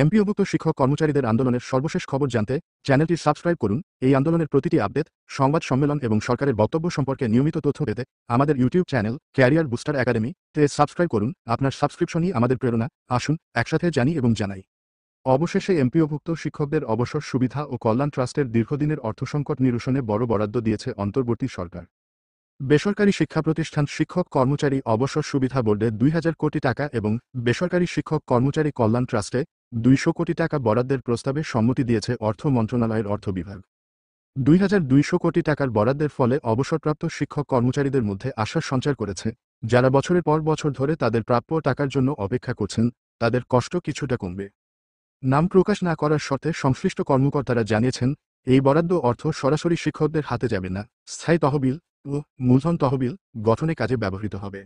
এমপিওভুক্ত শিক্ষক কর্মচারীদের আন্দোলনের সর্বশেষ খবর জানতে চ্যানেলটি সাবস্ক্রাইব করুন। এই আন্দোলনের প্রতিটি আপডেট, সংবাদ সম্মেলন এবং সরকারের বক্তব্য সম্পর্কে নিয়মিত তথ্য পেতে আমাদের YouTube channel career booster academy তে সাবস্ক্রাইব করুন। আপনার সাবস্ক্রিপশনই আমাদের প্রেরণা। আসুন একসাথে জানি এবং জানাই। অবশেষে এমপিওভুক্ত শিক্ষকদের অবসর সুবিধা ও কল্যাণ ট্রাস্টের দীর্ঘদিনের অর্থসংকট নিরসনে বড় বরাদ্দ দিয়েছে অন্তর্বর্তী সরকার। বেসরকারি শিক্ষা প্রতিষ্ঠান শিক্ষক কর্মচারী অবসর সুবিধা বোর্ডে ২,০০০ কোটি টাকা এবং বেসরকারি শিক্ষক কর্মচারী কল্যাণ ট্রাস্টে ২০০ কোটি টাকা বরাদ্দের প্রস্তাবে সম্মতি দিয়েছে অর্থ মন্ত্রণালয়ের অর্থ বিভাগ। ২,২০০ কোটি টাকার বরাদ্দের ফলে অবসরপ্রাপ্ত শিক্ষক কর্মচারীদের মধ্যে আশার সঞ্চার করেছে। যারা বছরের পর বছর ধরে তাদের প্রাপ্য টাকার জন্য অপেক্ষা করছেন, তাদের কষ্ট কিছুটা কমবে। নাম প্রকাশ না করার শর্তে সংশ্লিষ্ট কর্মকর্তারা জানিয়েছেন, এই বরাদ্দ অর্থ সরাসরি শিক্ষকদের হাতে যাবে না, স্থায়ী তহবিল ও মূলধন তহবিল গঠনে কাজে ব্যবহৃত হবে।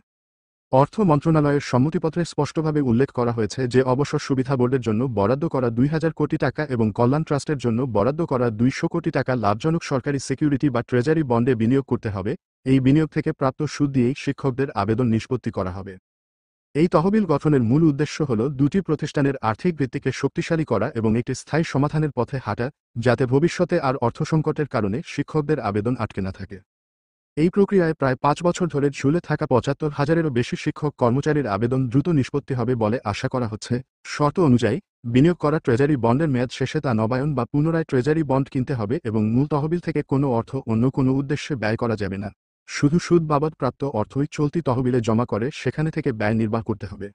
অর্থ মন্ত্রণালয়ের সম্মতিপত্রে স্পষ্টভাবে উল্লেখ করা হয়েছে যে অবসর সুবিধা বোর্ডের জন্য বরাদ্দ করা ২,০০০ কোটি টাকা এবং কল্যাণ ট্রাস্টের জন্য বরাদ্দ করা ২০০ কোটি টাকা লাভজনক সরকারি সিকিউরিটি বা ট্রেজারি বন্ডে বিনিয়োগ করতে হবে। এই বিনিয়োগ থেকে প্রাপ্ত সুদ দিয়েই শিক্ষকদের আবেদন নিষ্পত্তি করা হবে। এই তহবিল গঠনের মূল উদ্দেশ্য হল দুটি প্রতিষ্ঠানের আর্থিক ভিত্তিকে শক্তিশালী করা এবং একটি স্থায়ী সমাধানের পথে হাঁটা, যাতে ভবিষ্যতে আর অর্থসংকটের কারণে শিক্ষকদের আবেদন আটকে না থাকে। এই প্রক্রিয়ায় প্রায় ৫ বছর ধরে ঝুলে থাকা ৭৫,০০০-এরও বেশি শিক্ষক কর্মচারীর আবেদন দ্রুত নিষ্পত্তি হবে বলে আশা করা হচ্ছে। শর্ত অনুযায়ী, বিনিয়োগ করা ট্রেজারি বন্ডের মেয়াদ শেষে তা নবায়ন বা পুনরায় ট্রেজারি বন্ড কিনতে হবে এবং মূল তহবিল থেকে কোনো অর্থ অন্য কোনো উদ্দেশ্যে ব্যয় করা যাবে না। শুধু সুদ বাবদ প্রাপ্ত অর্থই চলতি তহবিলে জমা করে সেখানে থেকে ব্যয় নির্বাহ করতে হবে।